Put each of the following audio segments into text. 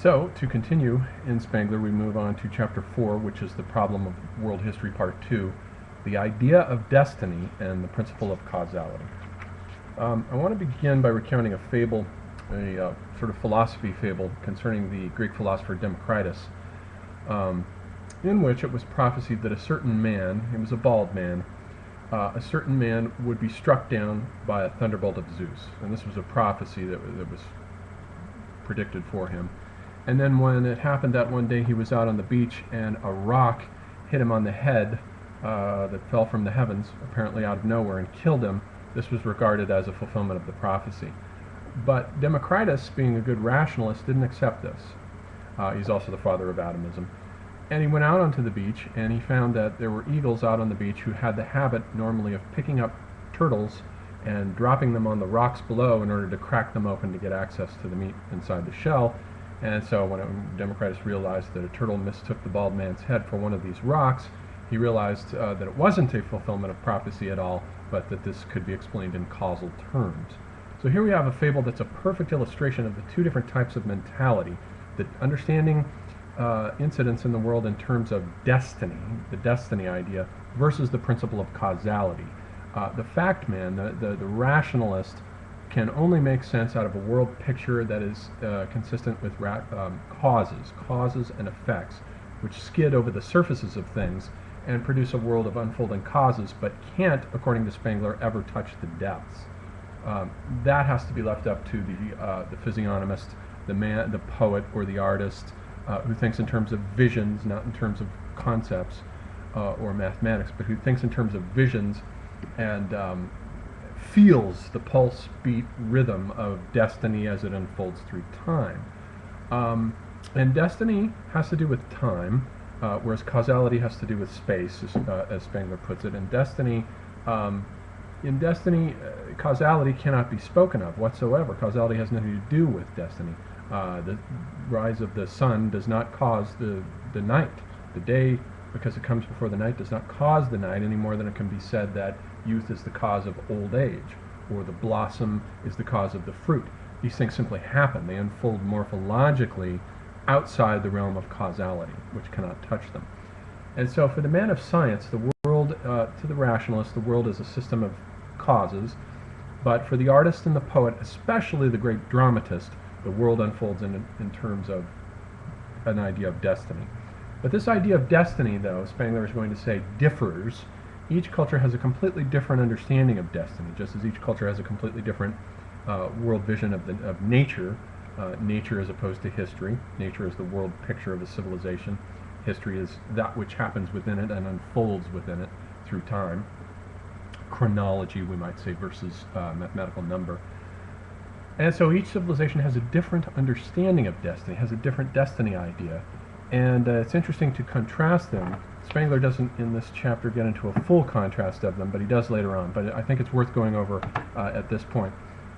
So, to continue in Spengler, we move on to Chapter 4, which is the problem of world history, Part 2, the idea of destiny and the principle of causality. I want to begin by recounting a fable, a sort of philosophy fable concerning the Greek philosopher Democritus, in which it was prophesied that a certain man, he was a bald man, a certain man would be struck down by a thunderbolt of Zeus. And this was a prophecy that was predicted for him. And then when it happened that one day he was out on the beach and a rock hit him on the head that fell from the heavens, apparently out of nowhere, and killed him, this was regarded as a fulfillment of the prophecy. But Democritus, being a good rationalist, didn't accept this. He's also the father of atomism. And he went out onto the beach and he found that there were eagles out on the beach who had the habit normally of picking up turtles and dropping them on the rocks below in order to crack them open to get access to the meat inside the shell. And so when Democritus realized that a turtle mistook the bald man's head for one of these rocks, he realized that it wasn't a fulfillment of prophecy at all, but that this could be explained in causal terms. So here we have a fable that's a perfect illustration of the two different types of mentality, the understanding incidents in the world in terms of destiny, the destiny idea, versus the principle of causality. The fact man, the rationalist, can only make sense out of a world picture that is consistent with causes and effects, which skid over the surfaces of things and produce a world of unfolding causes, but can't, according to Spengler, ever touch the depths. That has to be left up to the physiognomist, the poet, or the artist, who thinks in terms of visions, not in terms of concepts or mathematics, but who thinks in terms of visions and feels the pulse beat rhythm of destiny as it unfolds through time. And destiny has to do with time, whereas causality has to do with space, as Spengler puts it. And destiny, causality cannot be spoken of whatsoever. Causality has nothing to do with destiny. The rise of the sun does not cause the night. The day, because it comes before the night, does not cause the night any more than it can be said that youth is the cause of old age, or the blossom is the cause of the fruit. These things simply happen. They unfold morphologically outside the realm of causality, which cannot touch them. And so for the man of science, the world, to the rationalist, the world is a system of causes, but for the artist and the poet, especially the great dramatist, the world unfolds in terms of an idea of destiny. But this idea of destiny, though, Spengler is going to say, differs. Each culture has a completely different understanding of destiny, just as each culture has a completely different world vision of nature, nature as opposed to history. Nature is the world picture of a civilization. History is that which happens within it and unfolds within it through time. Chronology, we might say, versus mathematical number. And so each civilization has a different understanding of destiny, has a different destiny idea. And it's interesting to contrast them. Spengler doesn't in this chapter get into a full contrast of them, but he does later on. But I think it's worth going over at this point.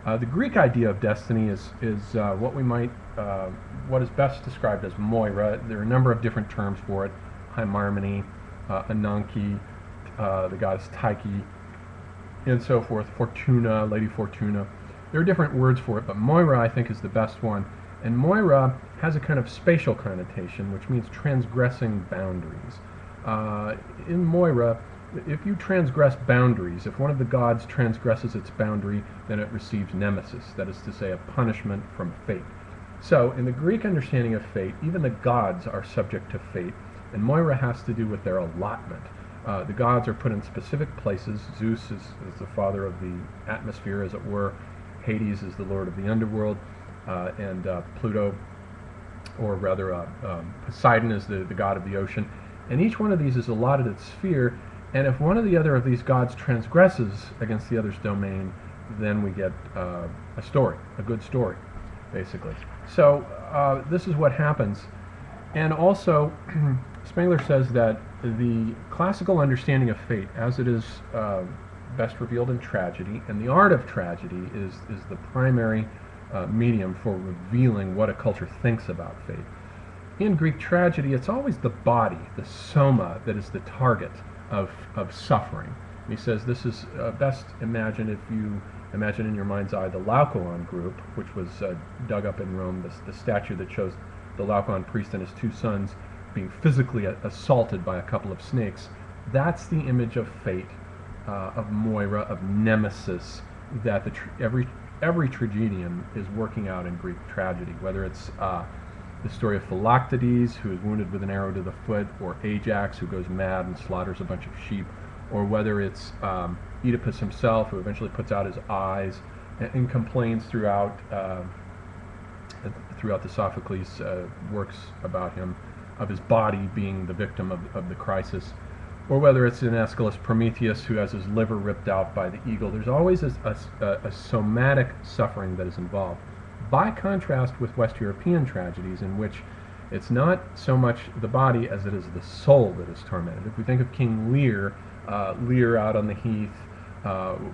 The Greek idea of destiny is what is best described as Moira. There are a number of different terms for it: Hymarmene, Ananke, the goddess Tyche, and so forth. Fortuna, Lady Fortuna. There are different words for it, but Moira, I think, is the best one. And Moira has a kind of spatial connotation, which means transgressing boundaries. In Moira, if you transgress boundaries, if one of the gods transgresses its boundary, then it receives nemesis, that is to say, a punishment from fate. So, in the Greek understanding of fate, even the gods are subject to fate, and Moira has to do with their allotment. The gods are put in specific places. Zeus is the father of the atmosphere, as it were. Hades is the lord of the underworld, and Pluto, or rather Poseidon, is the god of the ocean. And each one of these is allotted its sphere, and if one or the other of these gods transgresses against the other's domain, then we get a story, a good story, basically. So this is what happens. And also, Spengler says that the classical understanding of fate, as it is best revealed in tragedy, and the art of tragedy is the primary medium for revealing what a culture thinks about fate. In Greek tragedy, it's always the body, the soma, that is the target of suffering. And he says this is best imagined if you imagine in your mind's eye the Laocoon group, which was dug up in Rome, the statue that shows the Laocoon priest and his two sons being physically assaulted by a couple of snakes. That's the image of fate, of Moira, of Nemesis, that every tragedian is working out in Greek tragedy, whether it's the story of Philoctetes, who is wounded with an arrow to the foot, or Ajax, who goes mad and slaughters a bunch of sheep, or whether it's Oedipus himself, who eventually puts out his eyes and complains throughout the Sophocles works about him, of his body being the victim of the crisis, or whether it's in Aeschylus Prometheus, who has his liver ripped out by the eagle. There's always a somatic suffering that is involved. By contrast with West European tragedies, in which it's not so much the body as it is the soul that is tormented. If we think of King Lear, Lear out on the heath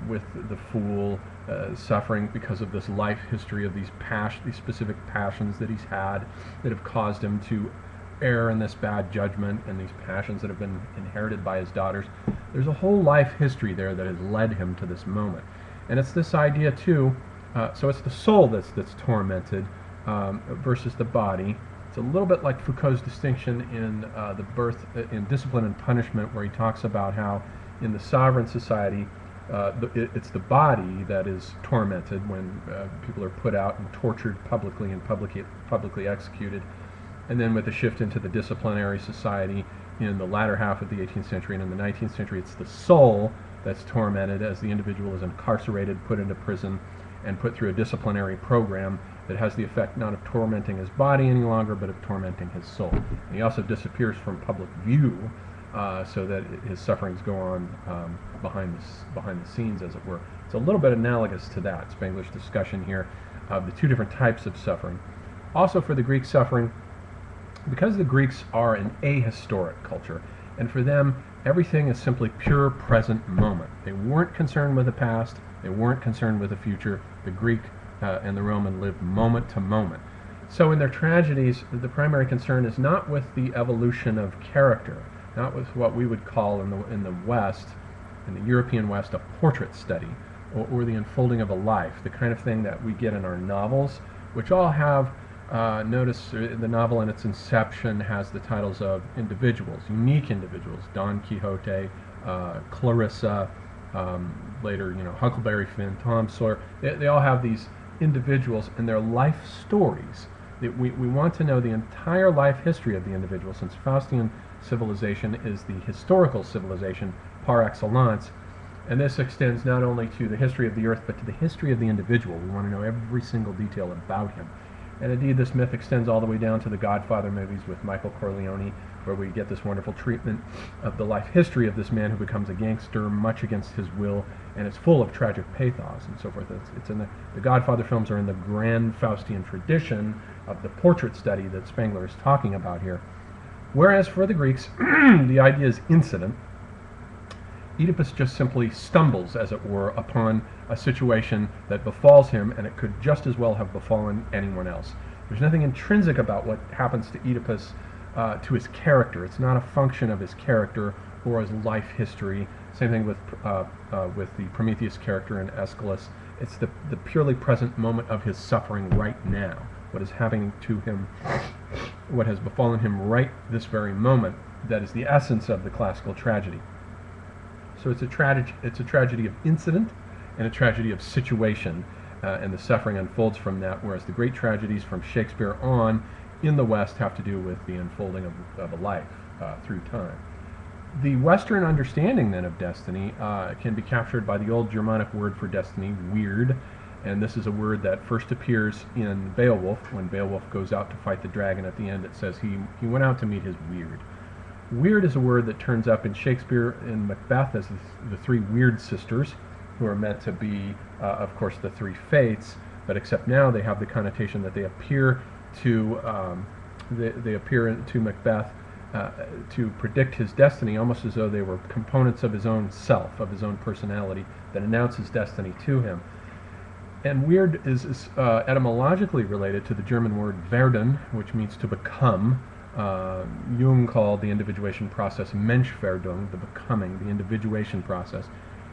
with the fool, suffering because of this life history of these specific passions that he's had that have caused him to err in this bad judgment, and these passions that have been inherited by his daughters. There's a whole life history there that has led him to this moment. And it's this idea too, so it's the soul that's tormented versus the body. It's a little bit like Foucault's distinction in the birth in Discipline and Punishment, where he talks about how in the sovereign society it's the body that is tormented when people are put out and tortured publicly and publicly executed. And then with the shift into the disciplinary society in the latter half of the 18th century and in the 19th century, it's the soul that's tormented as the individual is incarcerated, put into prison, and put through a disciplinary program that has the effect not of tormenting his body any longer, but of tormenting his soul. And he also disappears from public view so that his sufferings go on behind the scenes, as it were. It's a little bit analogous to that, Spengler's discussion here of the two different types of suffering. Also for the Greek suffering, because the Greeks are an ahistoric culture, and for them everything is simply pure present moment. They weren't concerned with the past, they weren't concerned with the future. The Greek and the Roman lived moment to moment. So in their tragedies, the primary concern is not with the evolution of character, not with what we would call in the West, in the European West, a portrait study, or the unfolding of a life, the kind of thing that we get in our novels, which all have notice the novel in its inception has the titles of individuals, unique individuals, Don Quixote, Clarissa, later, Huckleberry Finn, Tom Sawyer. They all have these individuals and their life stories. We want to know the entire life history of the individual, since Faustian civilization is the historical civilization par excellence, and this extends not only to the history of the earth, but to the history of the individual. We want to know every single detail about him. And indeed, this myth extends all the way down to the Godfather movies with Michael Corleone, where we get this wonderful treatment of the life history of this man who becomes a gangster much against his will, and it's full of tragic pathos and so forth. It's in the Godfather films are in the grand Faustian tradition of the portrait study that Spengler is talking about here. Whereas for the Greeks, the idea is incident. Oedipus just simply stumbles, as it were, upon a situation that befalls him, and it could just as well have befallen anyone else. There's nothing intrinsic about what happens to Oedipus, to his character. It's not a function of his character or his life history. Same thing with the Prometheus character in Aeschylus. It's the purely present moment of his suffering right now. What is happening to him, what has befallen him right this very moment, that is the essence of the classical tragedy. So it's a tragedy of incident and a tragedy of situation, and the suffering unfolds from that, whereas the great tragedies from Shakespeare on in the West have to do with the unfolding of a life through time. The Western understanding then of destiny can be captured by the old Germanic word for destiny, weird, and this is a word that first appears in Beowulf. When Beowulf goes out to fight the dragon at the end, it says he went out to meet his weird. Weird is a word that turns up in Shakespeare in Macbeth as the three weird sisters, who are meant to be, of course, the three fates, but except now they have the connotation that they appear to Macbeth to predict his destiny, almost as though they were components of his own self, of his own personality, that announce his destiny to him. And weird is etymologically related to the German word werden, which means to become. Jung called the individuation process Menschwerdung, the becoming, the individuation process.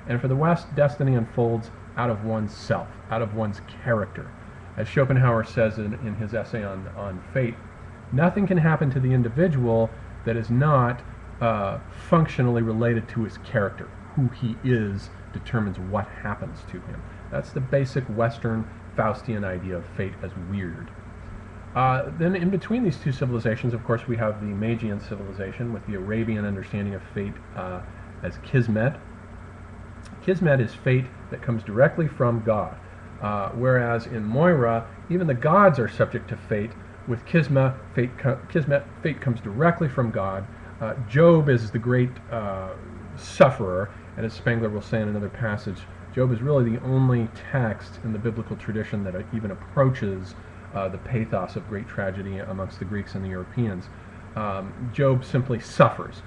And for the West, destiny unfolds out of one's self, out of one's character. As Schopenhauer says in his essay on fate, Nothing can happen to the individual that is not functionally related to his character. Who he is determines what happens to him. That's the basic Western Faustian idea of fate as weird. Then in between these two civilizations, of course, we have the Magian civilization with the Arabian understanding of fate as Kismet. Kismet is fate that comes directly from God, whereas in Moira, even the gods are subject to fate. With Kismet, fate comes directly from God. Job is the great sufferer, and as Spengler will say in another passage, Job is really the only text in the biblical tradition that even approaches the pathos of great tragedy amongst the Greeks and the Europeans. Job simply suffers.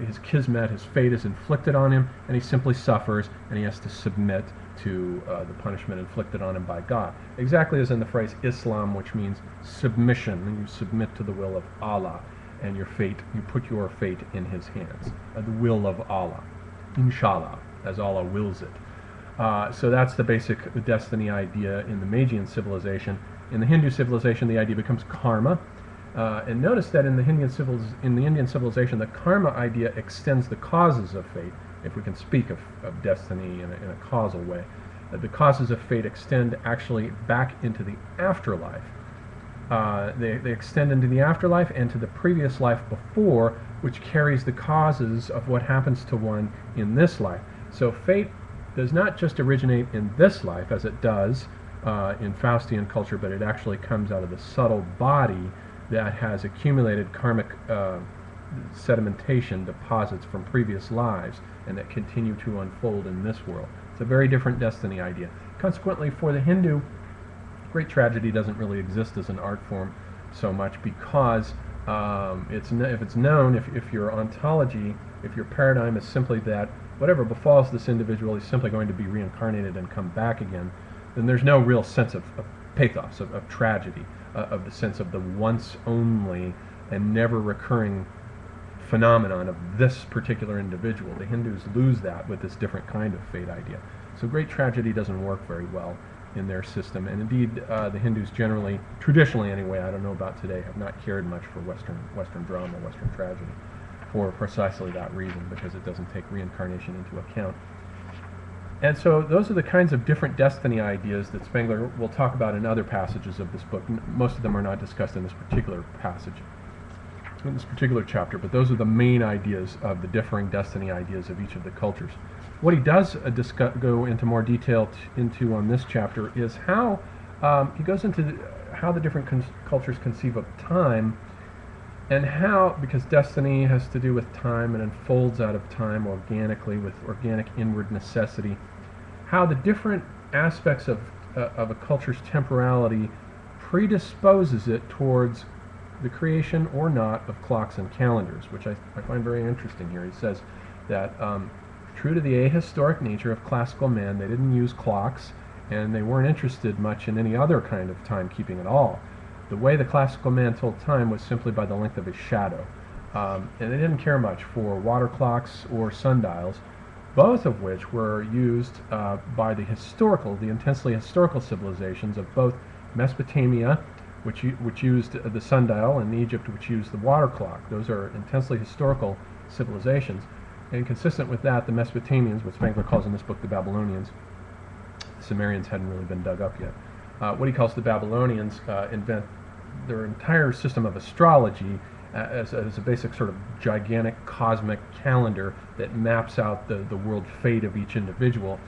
His kismet, his fate is inflicted on him, and he simply suffers, and he has to submit to the punishment inflicted on him by God. Exactly as in the phrase Islam, which means submission, and you submit to the will of Allah, and your fate, you put your fate in his hands. The will of Allah, inshallah, as Allah wills it. So that's the basic destiny idea in the Magian civilization. In the Hindu civilization, the idea becomes karma. And notice that in the Indian civilization, the karma idea extends the causes of fate, if we can speak of destiny in a causal way. The causes of fate extend actually back into the afterlife. They extend into the afterlife and to the previous life before, which carries the causes of what happens to one in this life. So fate does not just originate in this life, as it does in Faustian culture, but it actually comes out of the subtle body that has accumulated karmic sedimentation deposits from previous lives and that continue to unfold in this world. It's a very different destiny idea. Consequently, for the Hindu, great tragedy doesn't really exist as an art form so much because if it's known, if your ontology, if your paradigm is simply that whatever befalls this individual is simply going to be reincarnated and come back again, then there's no real sense of pathos, of tragedy, of the sense of the once only and never recurring phenomenon of this particular individual. The Hindus lose that with this different kind of fate idea. So great tragedy doesn't work very well in their system, and indeed the Hindus generally, traditionally anyway, I don't know about today, have not cared much for Western drama, Western tragedy, for precisely that reason, because it doesn't take reincarnation into account. And so those are the kinds of different destiny ideas that Spengler will talk about in other passages of this book. Most of them are not discussed in this particular passage, in this particular chapter, but those are the main ideas of the differing destiny ideas of each of the cultures. What he does go into more detail into on this chapter is how he goes into how the different cultures conceive of time, and how, because destiny has to do with time and unfolds out of time organically with organic inward necessity, how the different aspects of a culture's temporality predisposes it towards the creation or not of clocks and calendars, which I find very interesting here. He says that true to the ahistoric nature of classical man, they didn't use clocks, and they weren't interested much in any other kind of timekeeping at all. The way the classical man told time was simply by the length of his shadow. And they didn't care much for water clocks or sundials, both of which were used by the intensely historical civilizations of both Mesopotamia, which used the sundial, and Egypt, which used the water clock. Those are intensely historical civilizations. And consistent with that, the Mesopotamians, what Spengler calls in this book the Babylonians, the Sumerians hadn't really been dug up yet. What he calls the Babylonians invent their entire system of astrology as a basic sort of gigantic cosmic calendar that maps out the world fate of each individual.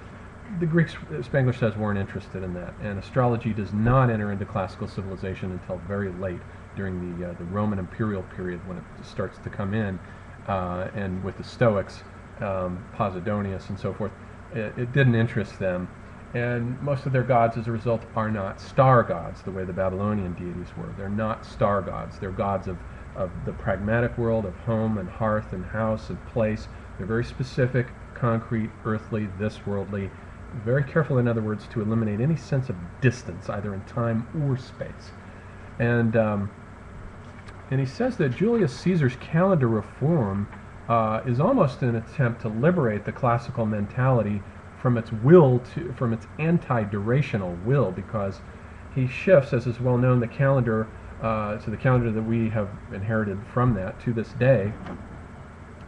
The Greeks, Spengler says, weren't interested in that, and astrology does not enter into classical civilization until very late, during the Roman imperial period, when it starts to come in, and with the Stoics, Posidonius and so forth. It didn't interest them. And most of their gods, as a result, are not star gods, the way the Babylonian deities were. They're not star gods. They're gods of the pragmatic world, of home and hearth and house and place. They're very specific, concrete, earthly, this-worldly. Very careful, in other words, to eliminate any sense of distance, either in time or space. And he says that Julius Caesar's calendar reform is almost an attempt to liberate the classical mentality from its anti-durational will, because he shifts, as is well known, the calendar to the calendar that we have inherited from that to this day,